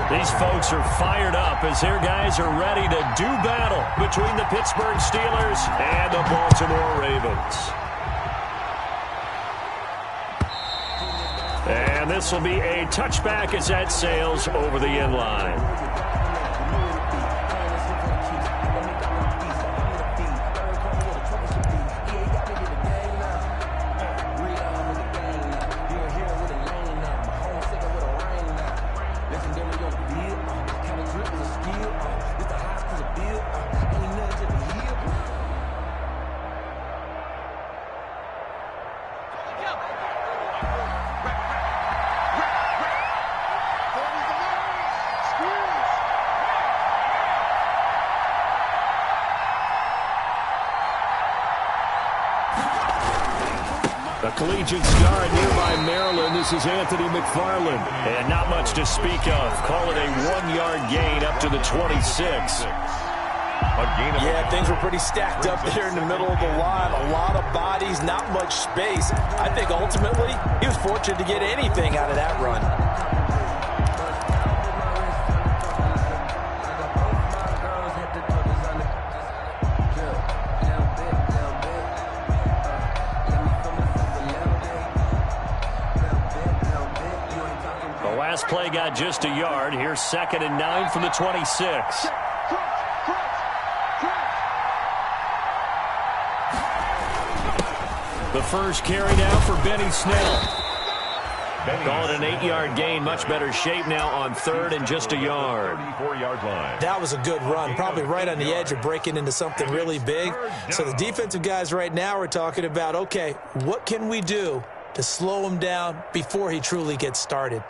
These folks are fired up as their guys are ready to do battle between the Pittsburgh Steelers and the Baltimore Ravens. And this will be a touchback as that sails over the end line. A collegiate star at nearby Maryland. This is Anthony McFarland. And not much to speak of. Call it a 1-yard gain up to the 26. Yeah, things were pretty stacked up there in the middle of the line. A lot of bodies, not much space. I think ultimately he was fortunate to get anything out of that run. Play got just a yard. Here's 2nd and 9 from the 26. The first carry now for Benny Snell. Call it an 8-yard gain. Much better shape now on 3rd and just a yard. That was a good run. Probably right on the edge of breaking into something really big. So the defensive guys right now are talking about, okay, what can we do to slow him down before he truly gets started?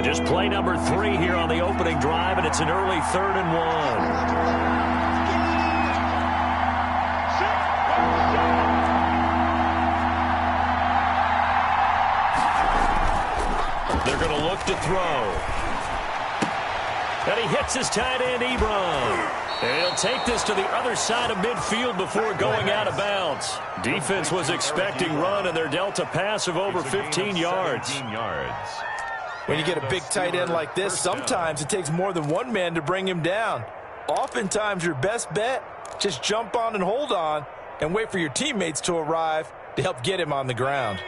Just play number 3 here on the opening drive, and it's an early 3rd and 1. They're going to look to throw. And he hits his tight end, Ebron. And he'll take this to the other side of midfield before going out of bounds. Defense was expecting run, and they're dealt a pass of over 15 yards. When you get a big tight end like this, sometimes it takes more than one man to bring him down. Oftentimes, your best bet, just jump on and hold on and wait for your teammates to arrive to help get him on the ground.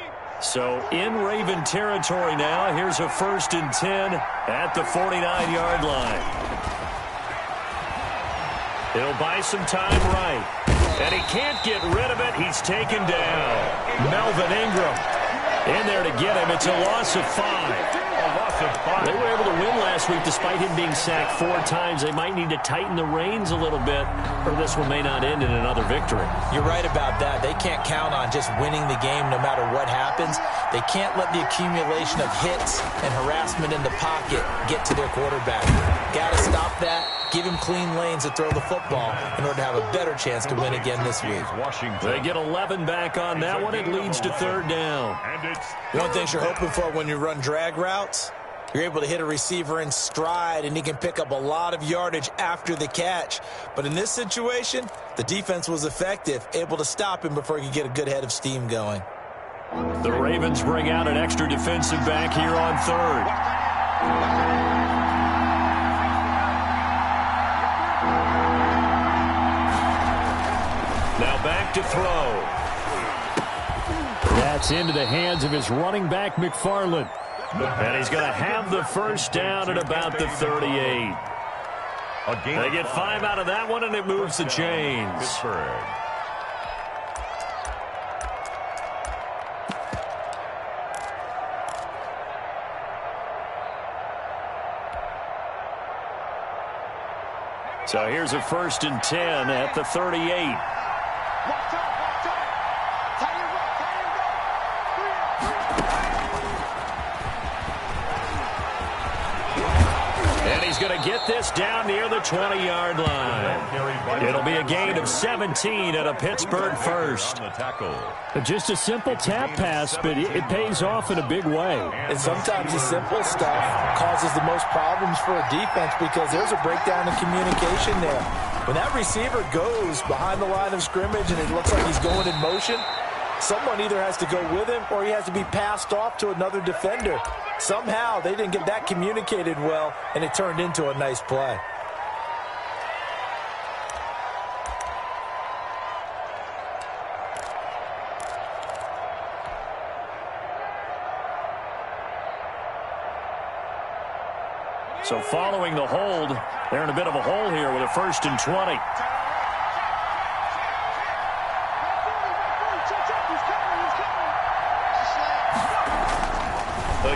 So in Raven territory now, here's a 1st and 10 at the 49-yard line. He'll buy some time right. And he can't get rid of it. He's taken down. Melvin Ingram in there to get him. It's a loss of 5. They were able to win last week despite him being sacked 4 times. They might need to tighten the reins a little bit, or this one may not end in another victory. You're right about that. They can't count on just winning the game no matter what happens. They can't let the accumulation of hits and harassment in the pocket get to their quarterback. Got to stop that. Give him clean lanes to throw the football in order to have a better chance to win again this week. They get 11 back on that one. It leads to 3rd down. One thing you're hoping for when you run drag routes, you're able to hit a receiver in stride, and he can pick up a lot of yardage after the catch. But in this situation, the defense was effective, able to stop him before he could get a good head of steam going. The Ravens bring out an extra defensive back here on 3rd. Now back to throw. That's into the hands of his running back, McFarland. And he's going to have the 1st down at about the 38. They get 5 out of that one, and it moves the chains. So here's a 1st and 10 at the 38. He's going to get this down near the 20-yard line. It'll be a gain of 17 at a Pittsburgh 1st. Just a simple tap pass, but it pays off in a big way. And sometimes the simple stuff causes the most problems for a defense because there's a breakdown in communication there. When that receiver goes behind the line of scrimmage and it looks like he's going in motion, someone either has to go with him or he has to be passed off to another defender. Somehow they didn't get that communicated well, and it turned into a nice play. So following the hold, they're in a bit of a hole here with a 1st and 20.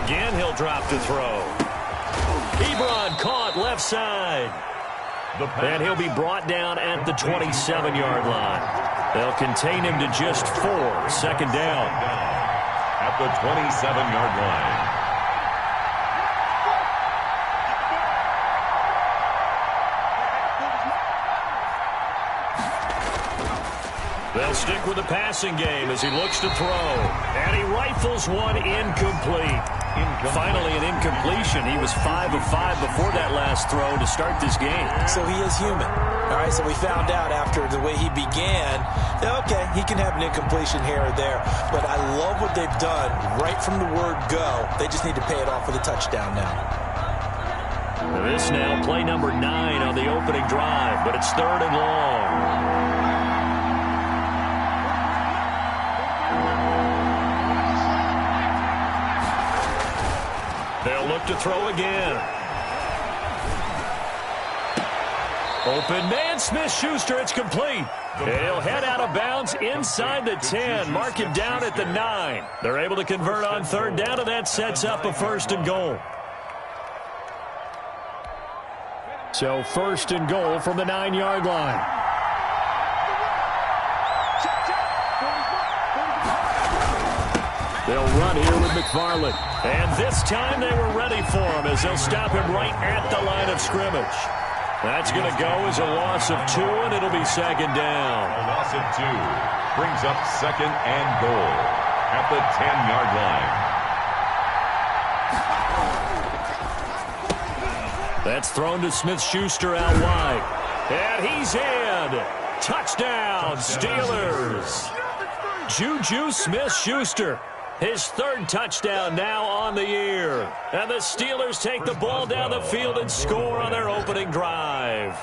Again, he'll drop to throw. Ebron caught left side. And he'll be brought down at the 27-yard line. They'll contain him to just 4. 2nd down. At the 27-yard line. They'll stick with the passing game as he looks to throw. And he rifles one incomplete. Finally an incompletion. He was 5 of 5 before that last throw to start this game. So he is human. All right, so we found out after the way he began, okay, he can have an incompletion here or there. But I love what they've done right from the word go. They just need to pay it off with a touchdown now. This now play number 9 on the opening drive, but it's 3rd and long. They'll look to throw again. Open man, Smith-Schuster, it's complete. He'll head out of bounds inside the 10. Mark him down at the 9. They're able to convert on 3rd down, and that sets up a 1st and goal. So 1st and goal from the 9-yard line. They'll run here with McFarland. And this time they were ready for him as they'll stop him right at the line of scrimmage. That's going to go as a loss of 2, and it'll be 2nd down. A loss of 2 brings up 2nd and goal at the 10-yard line. That's thrown to Smith-Schuster out wide. And he's in. Touchdown, Steelers. Juju Smith-Schuster. His 3rd touchdown now on the year. And the Steelers take the ball down the field and score on their opening drive.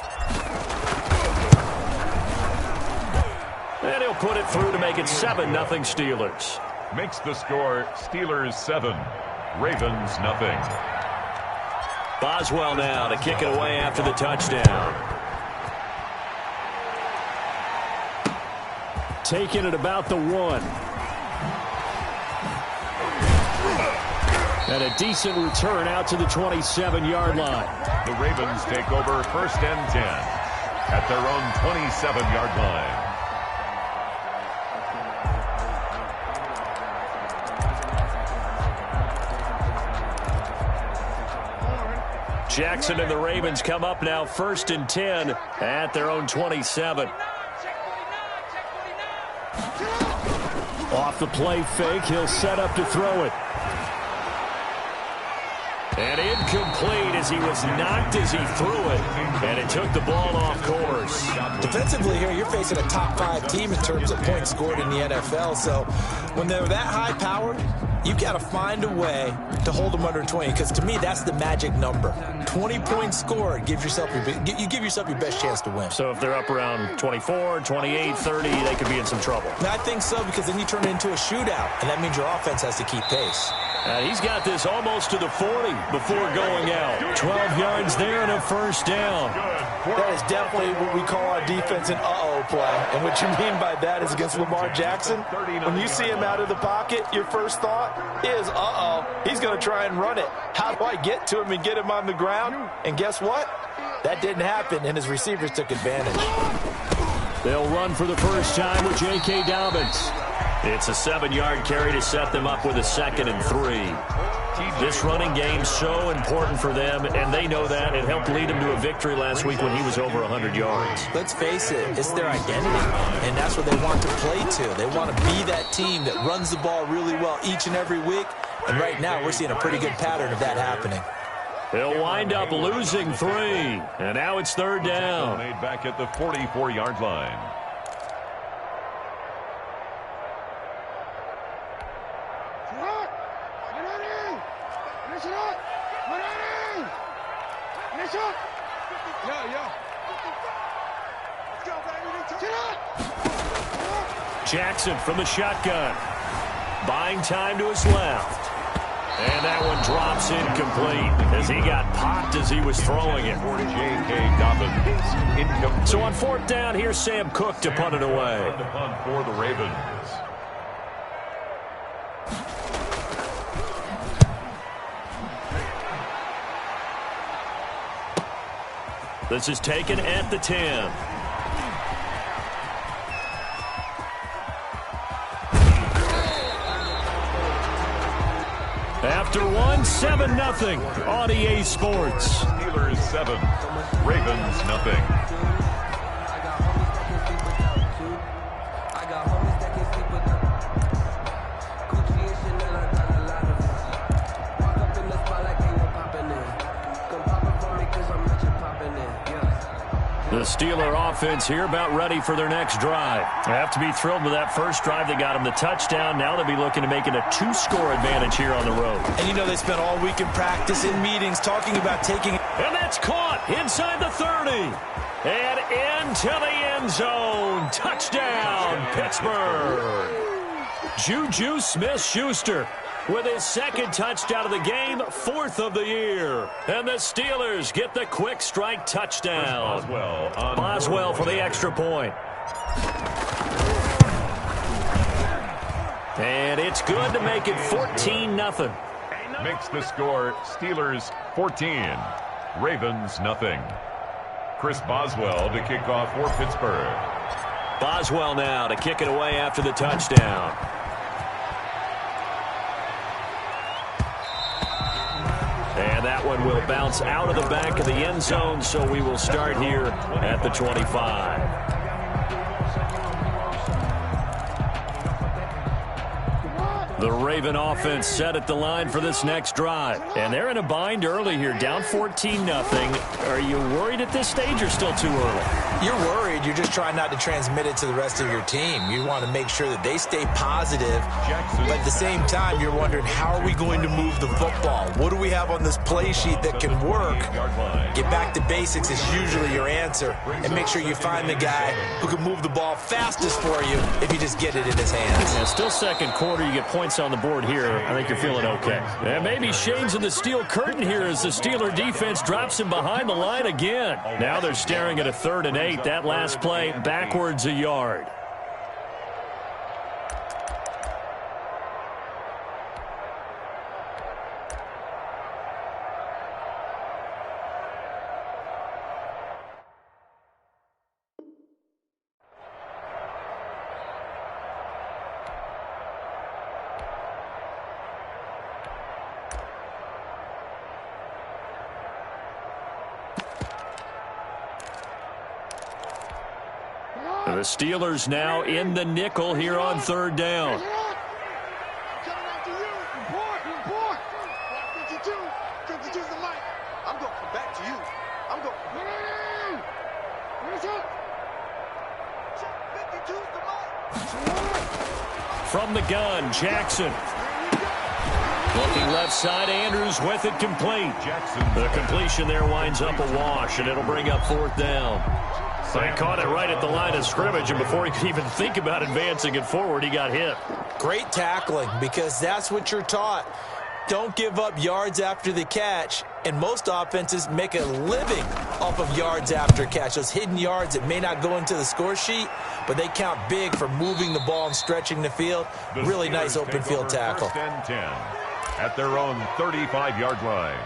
And he'll put it through to make it 7-0 Steelers. Makes the score Steelers 7, Ravens nothing. Boswell now to kick it away after the touchdown. Taking it about the 1. And a decent return out to the 27-yard line. The Ravens take over 1st and 10 at their own 27-yard line. Jackson and the Ravens come up now 1st and 10 at their own 27. Off the play fake, he'll set up to throw it. And incomplete as he was knocked as he threw it. And it took the ball off course. Defensively here, you're facing a top 5 team in terms of points scored in the NFL. So when they're that high-powered, you've got to find a way to hold them under 20. Because to me, that's the magic number. 20 points scored, you give yourself your best chance to win. So if they're up around 24, 28, 30, they could be in some trouble. I think so, because then you turn it into a shootout, and that means your offense has to keep pace. He's got this almost to the 40 before going out. 12 yards there and a 1st down. That is definitely what we call our defense an uh-oh play. And what you mean by that is against Lamar Jackson, when you see him out of the pocket, your first thought is, uh-oh, he's going to try and run it. How do I get to him and get him on the ground? And guess what? That didn't happen, and his receivers took advantage. They'll run for the first time with J.K. Dobbins. It's a 7-yard carry to set them up with a 2nd and 3. This running game's so important for them, and they know that. It helped lead them to a victory last week when he was over 100 yards. Let's face it, it's their identity, and that's what they want to play to. They want to be that team that runs the ball really well each and every week, and right now we're seeing a pretty good pattern of that happening. He'll wind up losing 3. And now it's third down. Made back at the 44-yard line. Jackson from the shotgun. Buying time to his left. And that one drops incomplete as he got popped as he was throwing it. J.K. Dobbins incomplete. So on fourth down, here's Sam Cook to punt it away. The punt for the Ravens. This is taken at the 10. After one, 7-0 on EA Sports. Steelers 7, Ravens nothing. The Steeler offense here about ready for their next drive. They have to be thrilled with that first drive. They got them the touchdown. Now they'll be looking to make it a 2-score advantage here on the road. And you know they spent all week in practice, in meetings, talking about taking... And that's caught inside the 30. And into the end zone. Touchdown, Pittsburgh. Juju Smith-Schuster with his second touchdown of the game, 4th of the year. And the Steelers get the quick strike touchdown. Boswell for the extra point. And it's good to make it 14-0. Makes the score Steelers 14, Ravens nothing. Chris Boswell to kick off for Pittsburgh. Boswell now to kick it away after the touchdown. And that one will bounce out of the back of the end zone, so we will start here at the 25. The Raven offense set at the line for this next drive. And they're in a bind early here, down 14-0. Are you worried at this stage or still too early? You're worried. You're just trying not to transmit it to the rest of your team. You want to make sure that they stay positive. But at the same time, you're wondering, how are we going to move the football? What do we have on this play sheet that can work? Get back to basics is usually your answer. And make sure you find the guy who can move the ball fastest for you if you just get it in his hands. Yeah, still second quarter. You get points on the board here. I think you're feeling okay. And maybe shades of the steel curtain here as the Steeler defense drops him behind the line again. Now they're staring at a 3rd and 8. That last play backwards a yard. The Steelers now in the nickel here on 3rd down. From the gun, Jackson. Looking left side, Andrews with it complete. The completion there winds up a wash, and it'll bring up 4th down. They caught it right at the line of scrimmage, and before he could even think about advancing it forward, he got hit. Great tackling, because that's what you're taught. Don't give up yards after the catch, and most offenses make a living off of yards after catch. Those hidden yards that may not go into the score sheet, but they count big for moving the ball and stretching the field. Really nice open field tackle. 1st and 10 at their own 35-yard line.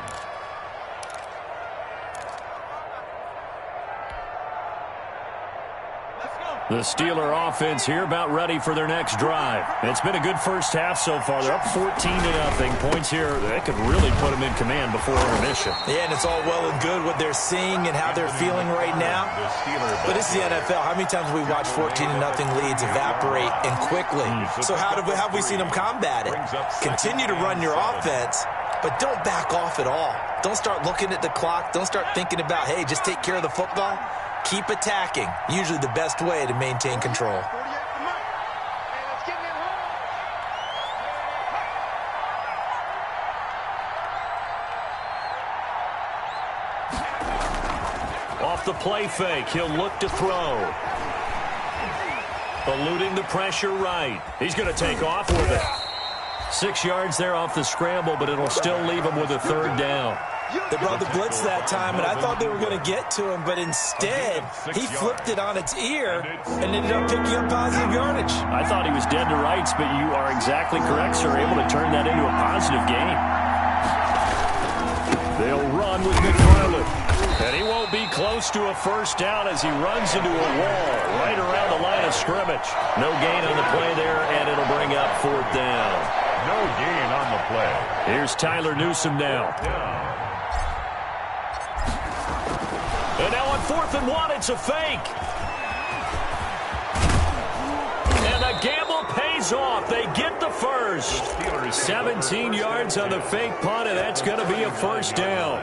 The Steeler offense here about ready for their next drive. It's been a good first half so far. They're up 14-0. Points here, they could really put them in command before intermission. Yeah, and it's all well and good what they're seeing and how they're feeling right now. But this is the NFL. How many times have we watched 14-0 leads evaporate and quickly? So how have we seen them combat it? Continue to run your offense, but don't back off at all. Don't start looking at the clock. Don't start thinking about, hey, just take care of the football. Keep attacking. Usually the best way to maintain control. Off the play fake, he'll look to throw. Eluding the pressure right. He's going to take off with it. 6 yards there off the scramble, but it'll still leave him with a third down. They brought the blitz that time, and I thought they were going to get to him, but instead, he flipped it on its ear and ended up picking up positive yardage. I thought he was dead to rights, but you are exactly correct, sir. Able to turn that into a positive gain. They'll run with McFarland. And he won't be close to a first down as he runs into a wall right around the line of scrimmage. No gain on the play there, and it'll bring up fourth down. No gain on the play. Here's Tyler Newsome now. And now on 4th and 1, it's a fake. And the gamble pays off. They get the first. 17 yards on the fake punt, and that's going to be a first down.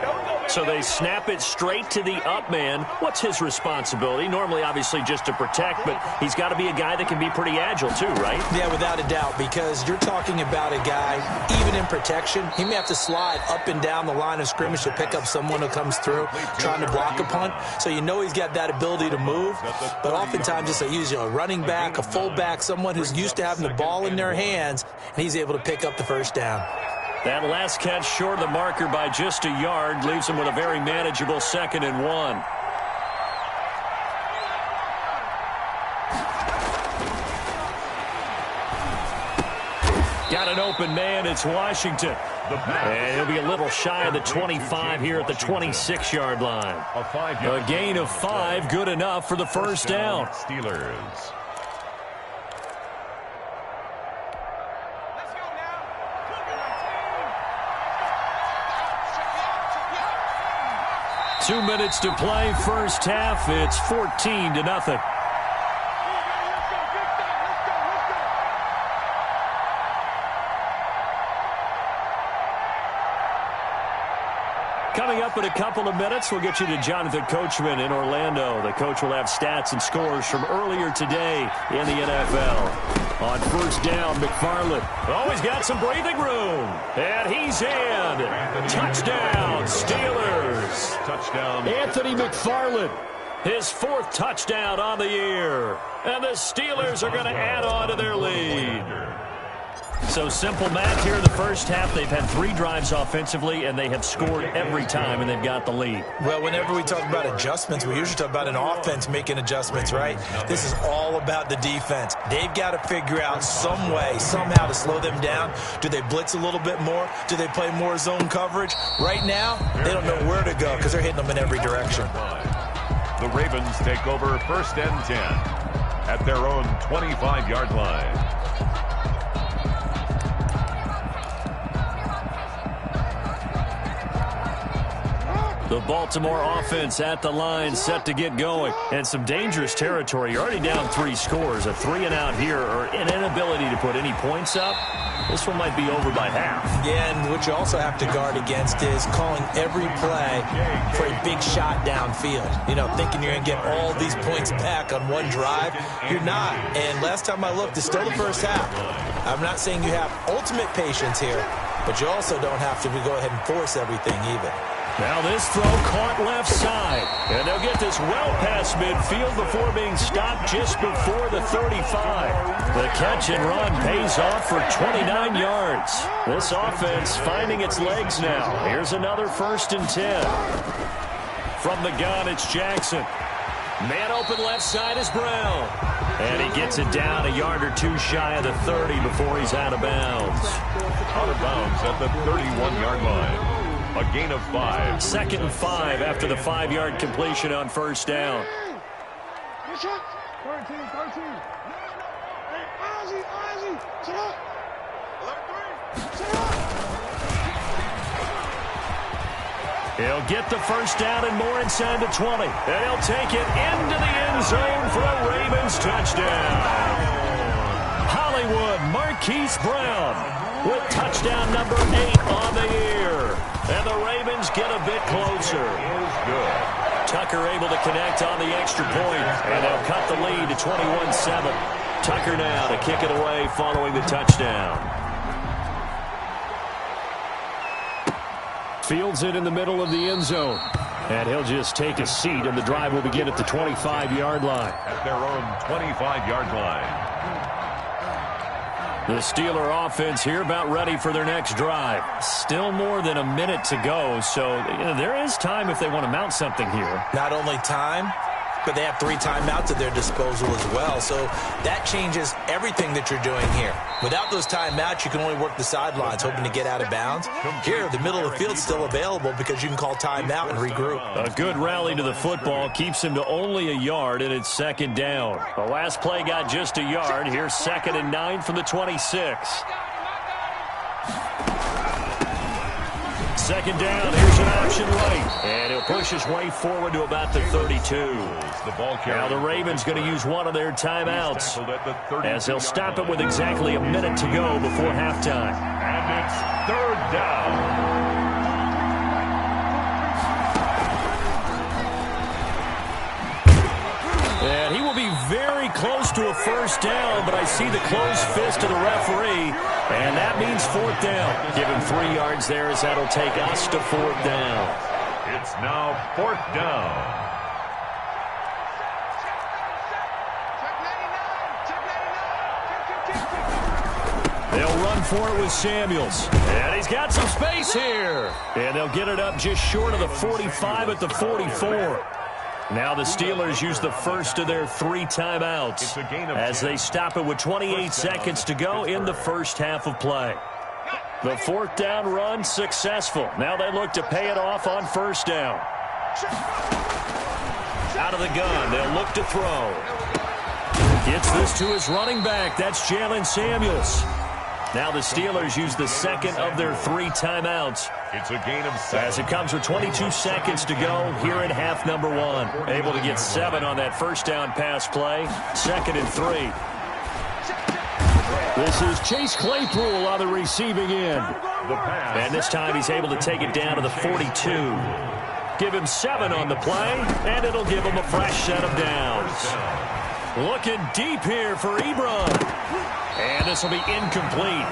So they snap it straight to the up man. What's his responsibility? Normally, obviously, just to protect, but he's got to be a guy that can be pretty agile too, right? Yeah, without a doubt, because you're talking about a guy, even in protection, he may have to slide up and down the line of scrimmage to pick up someone who comes through trying to block a punt. So you know he's got that ability to move, but oftentimes it's usually a running back, a fullback, someone who's used to having the ball in their hands, and he's able to pick up the first down. That last catch short of the marker by just a yard leaves him with a very manageable 2nd and 1. Got an open man. It's Washington. And he'll be a little shy of the 25 here at the 26-yard line. A gain of 5, good enough for the first down. Steelers. 2 minutes to play, first half. It's 14-0. Coming up in a couple of minutes, we'll get you to Jonathan Coachman in Orlando. The coach will have stats and scores from earlier today in the NFL. On first down, McFarland. Oh, he's got some breathing room. And he's in. Touchdown, Steelers. Touchdown. Anthony McFarland. His 4th touchdown on the year. And the Steelers are going to add on to their lead. So simple math here in the first half. They've had 3 drives offensively, and they have scored every time, and they've got the lead. Well, whenever we talk about adjustments, we usually talk about an offense making adjustments, right? This is all about the defense. They've got to figure out some way, somehow to slow them down. Do they blitz a little bit more? Do they play more zone coverage? Right now, they don't know where to go because they're hitting them in every direction. The Ravens take over 1st and 10 at their own 25-yard line. The Baltimore offense at the line, set to get going. And some dangerous territory. You're already down 3 scores. A 3-and-out here, or an inability to put any points up. This one might be over by half. Yeah, and what you also have to guard against is calling every play for a big shot downfield. You know, thinking you're going to get all these points back on one drive. You're not. And last time I looked, it's still the first half. I'm not saying you have ultimate patience here, but you also don't have to go ahead and force everything either. Now this throw caught left side. And they'll get this well past midfield before being stopped just before the 35. The catch and run pays off for 29 yards. This offense finding its legs now. Here's another 1st and 10. From the gun, it's Jackson. Man open left side is Brown. And he gets it down a yard or 2 shy of the 30 before he's out of bounds. Out of bounds at the 31-yard line. A gain of 5. 2nd and 5 after the 5-yard completion on first down. He'll get the first down and more inside the 20. And he'll take it into the end zone for a Ravens touchdown. Hollywood Marquise Brown. with touchdown number 8 on the year. And the Ravens get a bit closer. Tucker able to connect on the extra point, and they'll cut the lead to 21-7. Tucker now to kick it away following the touchdown. Fields it in the middle of the end zone. And he'll just take a seat, and the drive will begin at the 25-yard line. At their own 25-yard line. The Steeler offense here about ready for their next drive. Still more than a minute to go, so there is time if they want to mount something here. Not only time, but they have 3 timeouts at their disposal as well. So that changes everything that you're doing here. Without those timeouts, you can only work the sidelines, hoping to get out of bounds. Here, the middle of the field's still available because you can call timeout and regroup. A good rally to the football keeps him to only a yard, and it's second down. The last play got just a yard. Here's 2nd and 9 from the 26. Second down, here's an option right. And he'll push his way forward to about the 32. Now the Ravens going to use one of their timeouts, as they'll stop it with exactly a minute to go before halftime. And it's 3rd down. And he will be very close to a first down, but I see the closed fist of the referee, and that means 4th down. Give him 3 yards there, as that'll take us to 4th down. It's now 4th down. They'll run for it with Samuels. And he's got some space here. And they'll get it up just short of the 45 at the 44. Now the Steelers use the first of their 3 timeouts as they stop it with 28 seconds to go in the first half of play. The 4th down run successful. Now they look to pay it off on first down. Out of the gun, they'll look to throw. Gets this to his running back. That's Jalen Samuels. Now the Steelers use the second of their 3 timeouts. It's a gain of 7. As it comes with 22 seconds to go here in half number 1. Able to get 7 on that first down pass play. 2nd and 3. This is Chase Claypool on the receiving end. And this time he's able to take it down to the 42. Give him 7 on the play, and it'll give him a fresh set of downs. Looking deep here for Ebron. And this will be incomplete.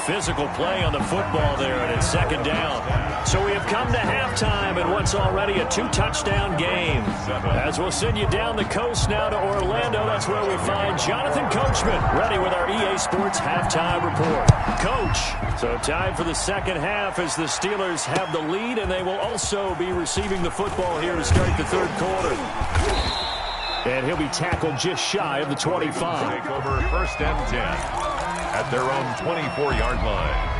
Physical play on the football there, and it's 2nd down. So we have come to halftime in what's already a 2-touchdown game. As we'll send you down the coast now to Orlando, that's where we find Jonathan Coachman, ready with our EA Sports halftime report. Coach, so time for the second half as the Steelers have the lead, and they will also be receiving the football here to start the 3rd quarter. And he'll be tackled just shy of the 25. Take over 1st and 10 at their own 24-yard line.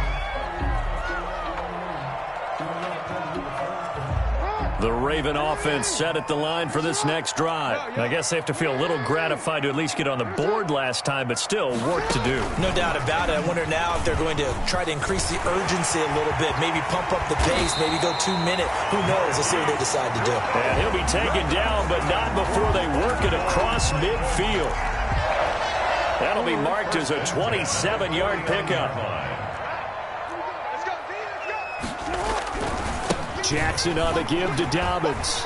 The Raven offense set at the line for this next drive. I guess they have to feel a little gratified to at least get on the board last time, but still work to do. No doubt about it. I wonder now if they're going to try to increase the urgency a little bit, maybe pump up the pace, maybe go 2-minute. Who knows? Let's see what they decide to do. And he'll be taken down, but not before they work it across midfield. That'll be marked as a 27-yard pickup. Jackson on the give to Dobbins.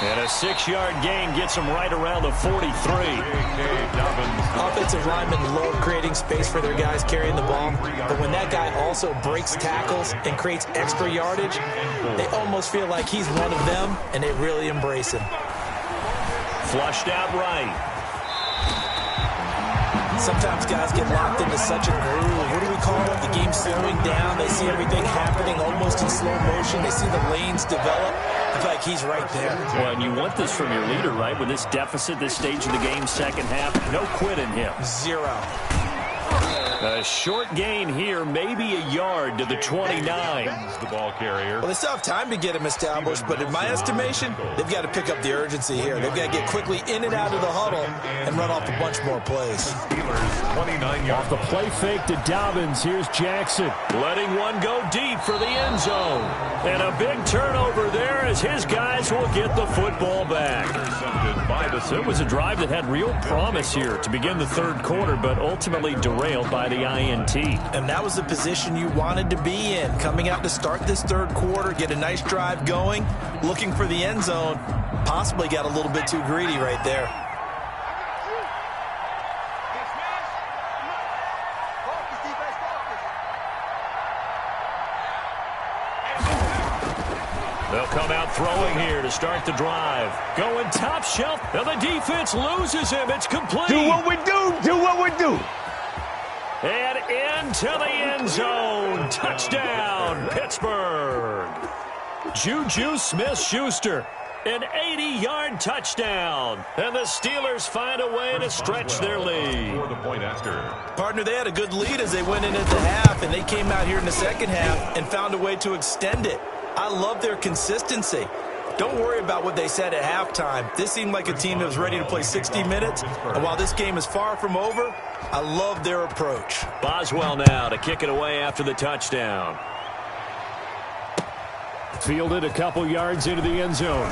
And a 6-yard gain gets him right around the 43. Offensive linemen love creating space for their guys carrying the ball. But when that guy also breaks tackles and creates extra yardage, they almost feel like he's one of them, and they really embrace him. Flushed out right. Sometimes guys get locked into such a groove. What do we call it? The game's slowing down. They see everything happening almost in slow motion. They see the lanes develop. I feel like he's right there. Well, and you want this from your leader, right? With this deficit, this stage of the game, second half, no quit in him. 0. A short gain here, maybe a yard to the 29. The ball carrier. Well, they still have time to get him established, but in my estimation, they've got to pick up the urgency here. They've got to get quickly in and out of the huddle and run off a bunch more plays. Steelers 29 yards. Off the play fake to Dobbins, here's Jackson. Letting one go deep for the end zone. And a big turnover there as his guys will get the football back. Intercepted by So it was a drive that had real promise here to begin the third quarter, but ultimately derailed by the INT. And that was the position you wanted to be in. Coming out to start this third quarter, get a nice drive going, looking for the end zone. Possibly got a little bit too greedy right there. They'll come out throwing here to start the drive. Going top shelf, and the defense loses him. It's complete. Do what we do. Do what we do. And into the end zone. Touchdown, Pittsburgh. Juju Smith-Schuster. An 80-yard touchdown. And the Steelers find a way to stretch their lead. For the point after. Partner, they had a good lead as they went in at the half, and they came out here in the second half and found a way to extend it. I love their consistency. Don't worry about what they said at halftime. This seemed like a team that was ready to play 60 minutes. And while this game is far from over, I love their approach. Boswell now to kick it away after the touchdown. Fielded a couple yards into the end zone.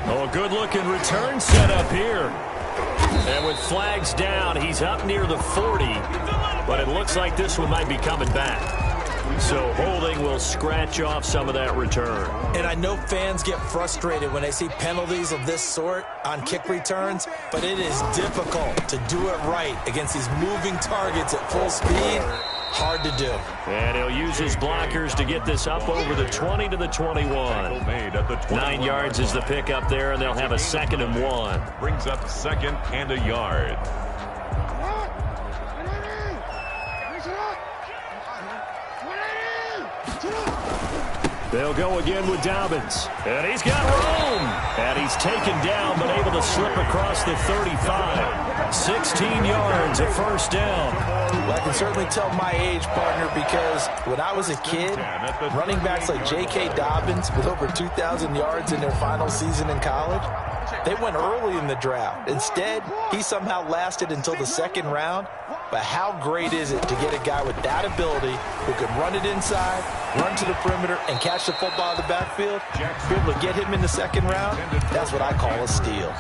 Oh, a good-looking return set up here. And with flags down, he's up near the 40. But it looks like this one might be coming back. So holding will scratch off some of that return. And I know fans get frustrated when they see penalties of this sort on kick returns, but it is difficult to do it right against these moving targets at full speed. Hard to do. And he'll use his blockers to get this up over the 20 to the 21. 9 yards is the pickup there, and they'll have a 2nd and 1. Brings up 2nd and a yard. They'll go again with Dobbins. And he's got room. And he's taken down, but able to slip across the 35. 16 yards, a first down. Well, I can certainly tell my age, partner, because when I was a kid, running backs like J.K. Dobbins with over 2,000 yards in their final season in college, they went early in the draft. Instead, he somehow lasted until the 2nd round. But how great is it to get a guy with that ability who can run it inside, run to the perimeter, and catch the football in the backfield? Be able to get him in the 2nd round, that's what I call a steal.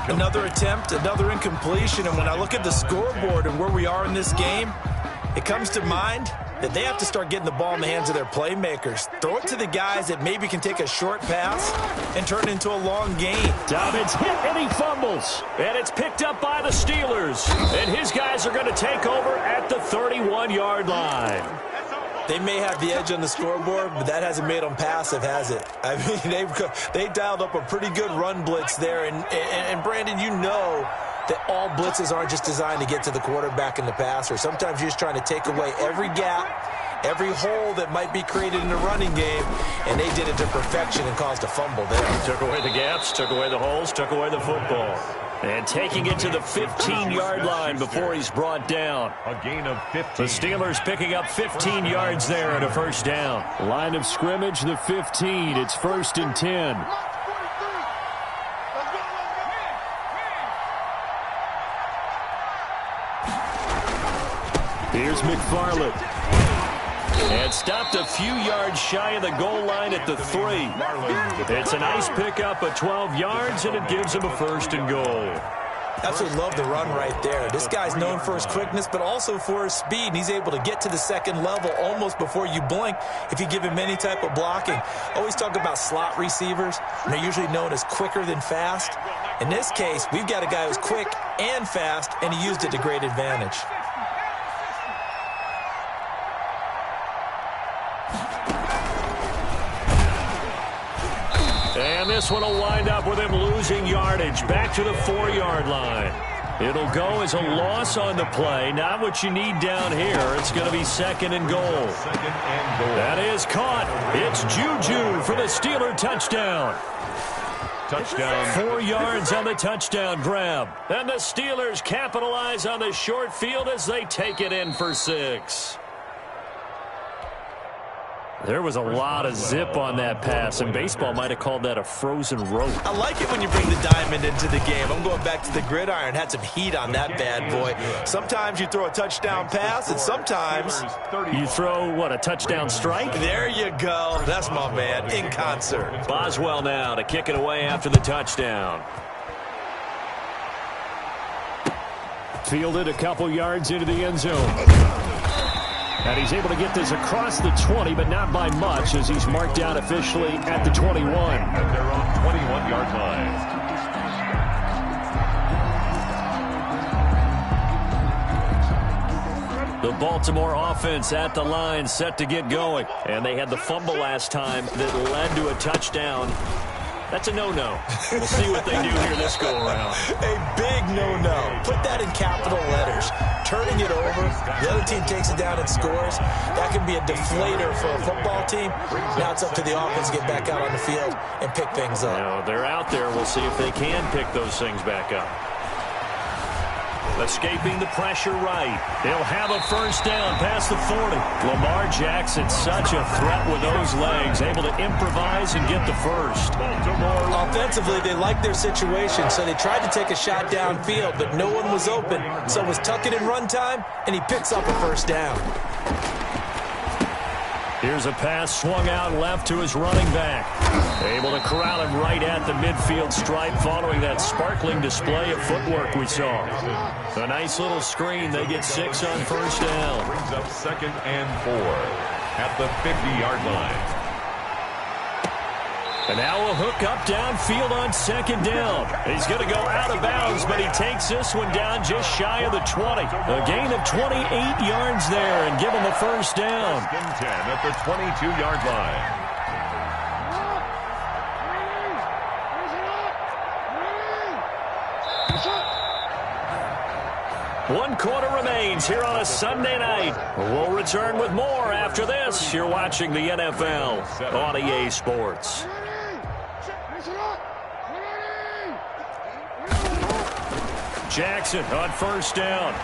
Another attempt, another incompletion, and when I look at the scoreboard and where we are in this game, it comes to mind that they have to start getting the ball in the hands of their playmakers. Throw it to the guys that maybe can take a short pass and turn it into a long gain. Dobbins hit and he fumbles. And it's picked up by the Steelers. And his guys are going to take over at the 31-yard line. They may have the edge on the scoreboard, but that hasn't made them passive, has it? I mean, they dialed up a pretty good run blitz there. And Brandon, you know that all blitzes aren't just designed to get to the quarterback and the passer. Sometimes you're just trying to take away every gap, every hole that might be created in the running game, and they did it to perfection and caused a fumble there. Took away the gaps, took away the holes, took away the football. And taking it to the 15-yard line before he's brought down. A gain of 15. The Steelers picking up 15 yards there at a first down. Line of scrimmage, the 15. It's 1st and 10. Here's McFarland. And stopped a few yards shy of the goal line at the 3. It's a nice pickup of 12 yards, and it gives him a 1st and goal. Absolutely love the run right there. This guy's known for his quickness, but also for his speed. And he's able to get to the 2nd level almost before you blink if you give him any type of blocking. Always talk about slot receivers, and they're usually known as quicker than fast. In this case, we've got a guy who's quick and fast, and he used it to great advantage. And this one will wind up with him losing yardage back to the 4-yard line. It'll go as a loss on the play. Not what you need down here. It's going to be 2nd and goal. 2nd and goal. That is caught. It's Juju for the Steeler touchdown. Touchdown. 4 yards on the touchdown grab. And the Steelers capitalize on the short field as they take it in for 6. There was a lot of zip on that pass, and baseball might have called that a frozen rope. I like it when you bring the diamond into the game. I'm going back to the gridiron. Had some heat on that bad boy. Sometimes you throw a touchdown pass, and sometimes you throw, what, a touchdown strike? There you go. That's my man, in concert. Boswell now to kick it away after the touchdown. Fielded a couple yards into the end zone. And he's able to get this across the 20, but not by much, as he's marked down officially at the 21. And they're on 21-yard line. The Baltimore offense at the line, set to get going. And they had the fumble last time that led to a touchdown. That's a no-no. We'll see what they do here this go-around. A big no-no. Put that in capital letters. Turning it over, the other team takes it down and scores. That can be a deflator for a football team. Now it's up to the offense to get back out on the field and pick things up. Now, they're out there. We'll see if they can pick those things back up. Escaping the pressure right. They'll have a first down past the 40. Lamar Jackson, such a threat with those legs, able to improvise and get the first. Offensively, they liked their situation, so they tried to take a shot downfield, but no one was open. So it was tuck it in run time, and he picks up a first down. Here's a pass swung out left to his running back. Able to corral him right at the midfield stripe following that sparkling display of footwork we saw. A nice little screen. They get 6 on first down. Brings up 2nd and 4 at the 50-yard line. And now a hook up downfield on 2nd down. He's going to go out of bounds, but he takes this one down just shy of the 20. A gain of 28 yards there and give him a first down. 1st and 10 at the 22-yard line. One quarter remains here on a Sunday night. We'll return with more after this. You're watching the NFL on EA Sports. Jackson on first down.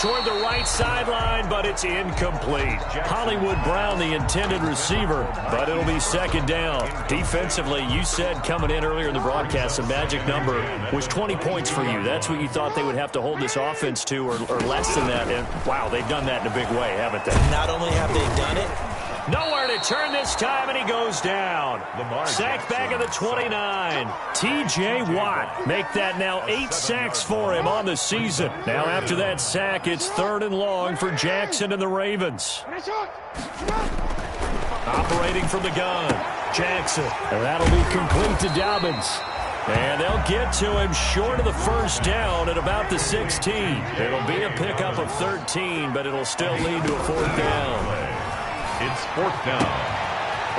Toward the right sideline, but it's incomplete. Hollywood Brown, the intended receiver, but it'll be 2nd down. Defensively, you said coming in earlier in the broadcast, the magic number was 20 points for you. That's what you thought they would have to hold this offense to, or less than that. And, wow, they've done that in a big way, haven't they? Not only have they done it, nowhere to turn this time, and he goes down. Sacked back at the 29. T.J. Watt make that now 8 sacks for him on the season. Now after that sack, it's 3rd and long for Jackson and the Ravens. Operating from the gun, Jackson. And that'll be complete to Dobbins. And they'll get to him short of the first down at about the 16. It'll be a pickup of 13, but it'll still lead to a 4th down. It's 4th down.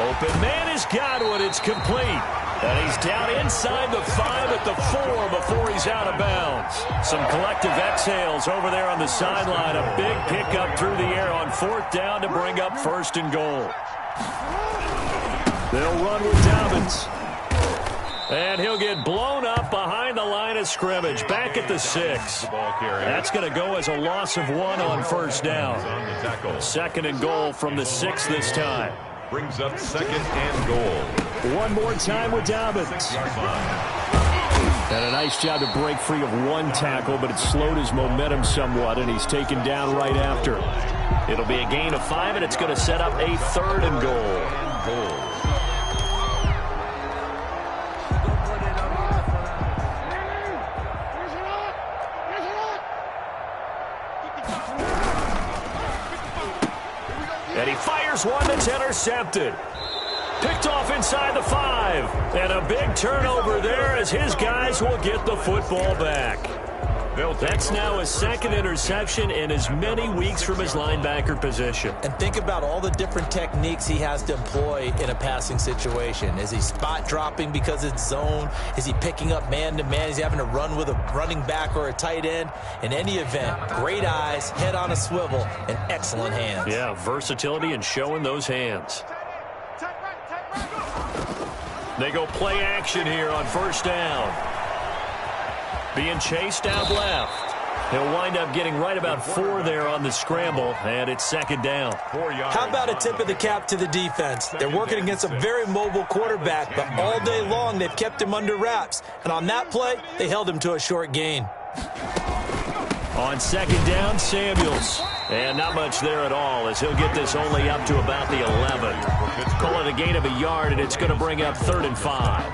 Open man has got one. It's complete. And he's down inside the 5 at the 4 before he's out of bounds. Some collective exhales over there on the sideline. A big pickup through the air on 4th down to bring up 1st and goal. They'll run with Dobbins. And he'll get blown up behind the line of scrimmage. Back at the 6. That's going to go as a loss of 1 on first down. 2nd and goal from the 6 this time. Brings up 2nd and goal. One more time with Dobbins. And a nice job to break free of one tackle, but it slowed his momentum somewhat, and he's taken down right after. It'll be a gain of 5, and it's going to set up a 3rd and goal. And he fires one that's intercepted. Picked off inside the 5. And a big turnover there as his guys will get the football back. That's now his 2nd interception in as many weeks from his linebacker position. And think about all the different techniques he has to employ in a passing situation. Is he spot dropping because it's zone? Is he picking up man-to-man? Is he having to run with a running back or a tight end? In any event, great eyes, head on a swivel, and excellent hands. Yeah, versatility and showing those hands. They go play action here on first down. Being chased out left. He'll wind up getting right about 4 there on the scramble, and it's second down. How about a tip of the cap to the defense? They're working against a very mobile quarterback, but all day long they've kept him under wraps. And on that play, they held him to a short gain. On second down, Samuels. And not much there at all, as he'll get this only up to about the 11. Call it a gain of a yard, and it's going to bring up 3rd and 5.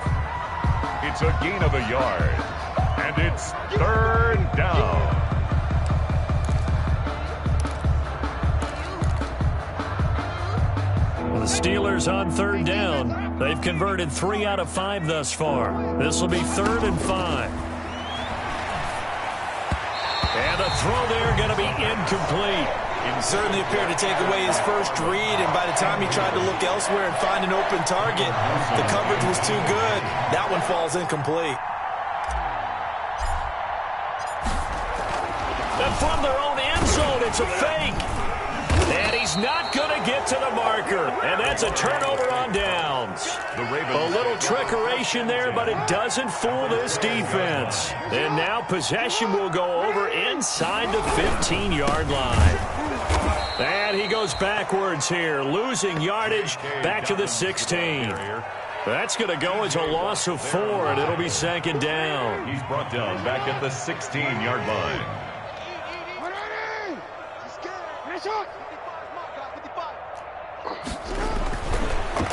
It's a gain of a yard, and it's 3rd down. The Steelers on 3rd down. They've converted 3 out of 5 thus far. This will be 3rd and 5. And the throw there going to be incomplete. He certainly appeared to take away his first read, and by the time he tried to look elsewhere and find an open target, the coverage was too good. That one falls incomplete. And from their own end zone, it's a fake. And he's not going to get to the marker. And that's a turnover on downs. A little trickeration there, but it doesn't fool this defense. And now possession will go over inside the 15-yard line. And he goes backwards here, losing yardage back to the 16. That's going to go as a loss of 4, and it'll be second down. He's brought down back at the 16-yard line.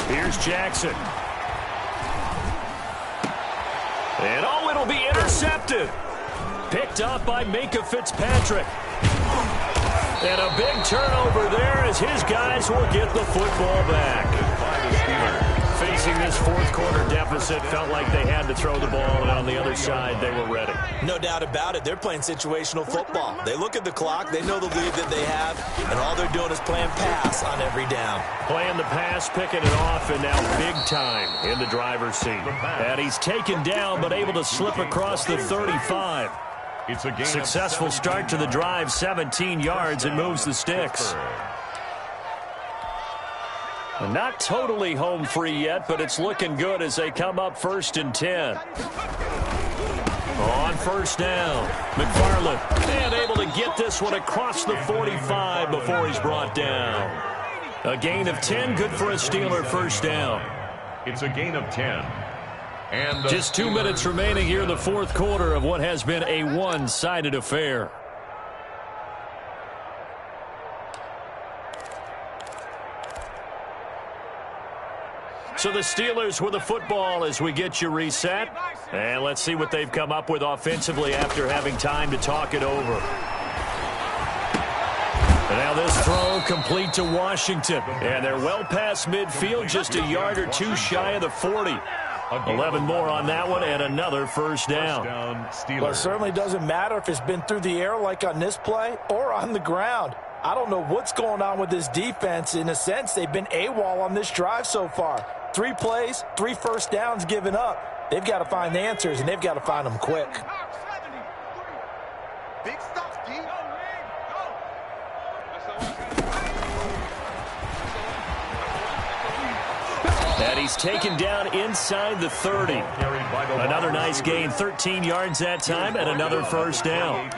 Here's Jackson. And it'll be intercepted. Picked up by Minka Fitzpatrick. And a big turnover there as his guys will get the football back. Facing this fourth quarter deficit, felt like they had to throw the ball, and on the other side, they were ready. No doubt about it. They're playing situational football. They look at the clock, they know the lead that they have, and all they're doing is playing pass on every down. Playing the pass, picking it off, and now big time in the driver's seat. And he's taken down, but able to slip across the 35. It's a successful start to the drive, 17 yards, and moves the sticks. Not totally home free yet, but it's looking good as they come up 1st and 10. On 1st down, McFarland, and able to get this one across the 45 before he's brought down. A gain of 10, good for a Steeler 1st down. It's a gain of 10. And just 2 minutes remaining here in the fourth quarter of what has been a one-sided affair. So the Steelers with the football as we get you reset. And let's see what they've come up with offensively after having time to talk it over. And now this throw complete to Washington. And they're well past midfield, just a yard or 2 shy of the 40. 11 more on that one, and another 1st down. Well, it certainly doesn't matter if it's been through the air like on this play or on the ground. I don't know what's going on with this defense. In a sense, they've been AWOL on this drive so far. 3 plays, 3 first downs given up. They've got to find answers, and they've got to find them quick. Big stuff, D. And he's taken down inside the 30. Another nice gain, 13 yards that time, and another 1st down.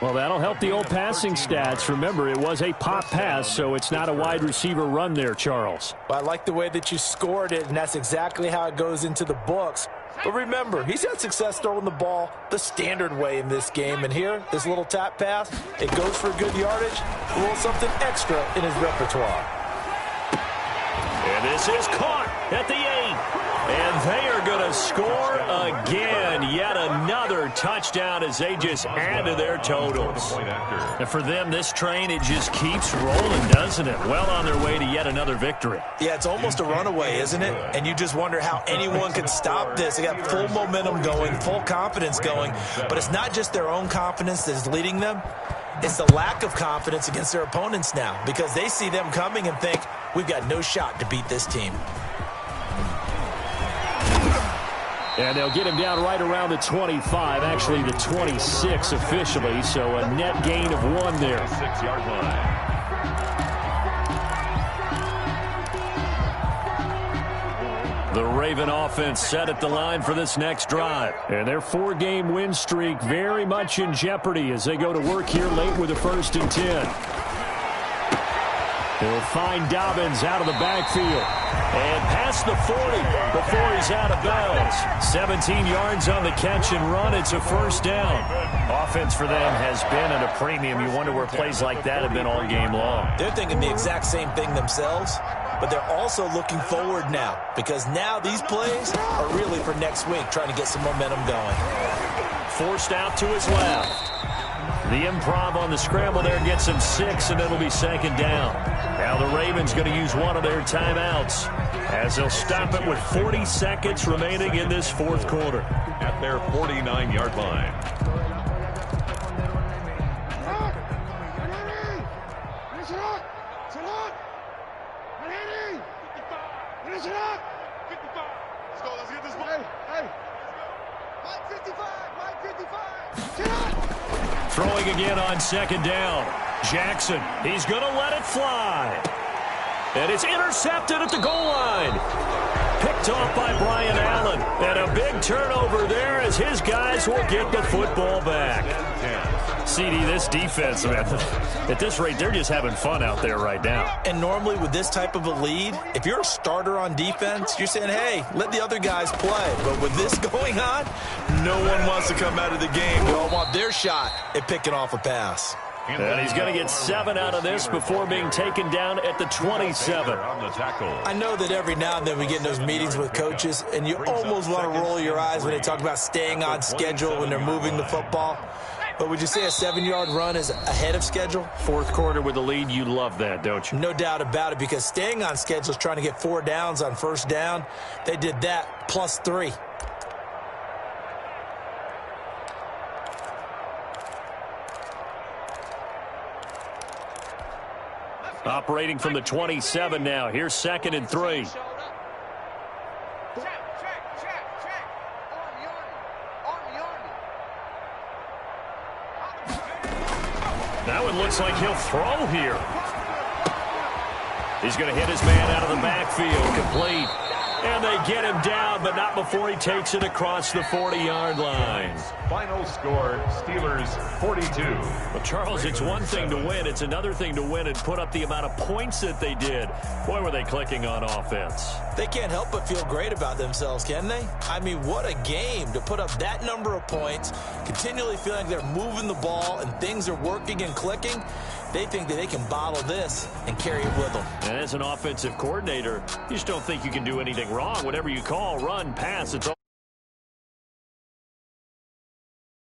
Well, that'll help the old passing stats. Remember, it was a pop pass, so it's not a wide receiver run there, Charles. Well, I like the way that you scored it, and that's exactly how it goes into the books. But remember, he's had success throwing the ball the standard way in this game. And here, this little tap pass, it goes for good yardage, a little something extra in his repertoire. And this is caught at the 8. And they are going to score again. Yet another touchdown as they just add to their totals. And for them, this train, it just keeps rolling, doesn't it? Well on their way to yet another victory. Yeah, it's almost a runaway, isn't it? And you just wonder how anyone could stop this. They got full momentum going, full confidence going. But it's not just their own confidence that's leading them. It's the lack of confidence against their opponents now, because they see them coming and think, we've got no shot to beat this team. And they'll get him down right around the 25, actually the 26 officially, so a net gain of 1 there. 6-yard line. The Raven offense set at the line for this next drive. And their 4-game win streak very much in jeopardy as they go to work here late with a 1st and 10. He'll find Dobbins out of the backfield. And past the 40 before he's out of bounds. 17 yards on the catch and run. It's a 1st down. Offense for them has been at a premium. You wonder where plays like that have been all game long. They're thinking the exact same thing themselves, but they're also looking forward now because now these plays are really for next week, trying to get some momentum going. Forced out to his left. The improv on the scramble there gets him 6, and it'll be 2nd down. Now the Ravens going to use one of their timeouts as they'll stop it with 40 seconds remaining in this 4th quarter. At their 49-yard line. Let's get this ball. Hey. Mike 55. Throwing again on 2nd down. Jackson, he's going to let it fly. And it's intercepted at the goal line. Picked off by Brian Allen. And a big turnover there as his guys will get the football back. CD, this defense, man, at this rate, they're just having fun out there right now. And normally with this type of a lead, if you're a starter on defense, you're saying, hey, let the other guys play. But with this going on, no one wants to come out of the game. They all want their shot at picking off a pass. And he's going to get 7 out of this before being taken down at the 27. I know that every now and then we get in those meetings with coaches, and you almost want to roll your eyes when they talk about staying on schedule when they're moving the football. But would you say a 7-yard run is ahead of schedule? 4th quarter with the lead, you love that, don't you? No doubt about it, because staying on schedule is trying to get 4 downs on 1st down. They did that plus 3. Operating from the 27 now. Here's 2nd and 3. That one looks like he'll throw here. He's going to hit his man out of the backfield. Complete. And they get him down, but not before he takes it across the 40-yard line. Final score, Steelers 42. Well, Charles, it's one thing to win. It's another thing to win and put up the amount of points that they did. Boy, were they clicking on offense. They can't help but feel great about themselves, can they? I mean, what a game to put up that number of points, continually feeling they're moving the ball and things are working and clicking. They think that they can bottle this and carry it with them. And as an offensive coordinator, you just don't think you can do anything wrong. Whatever you call, run, pass, it's all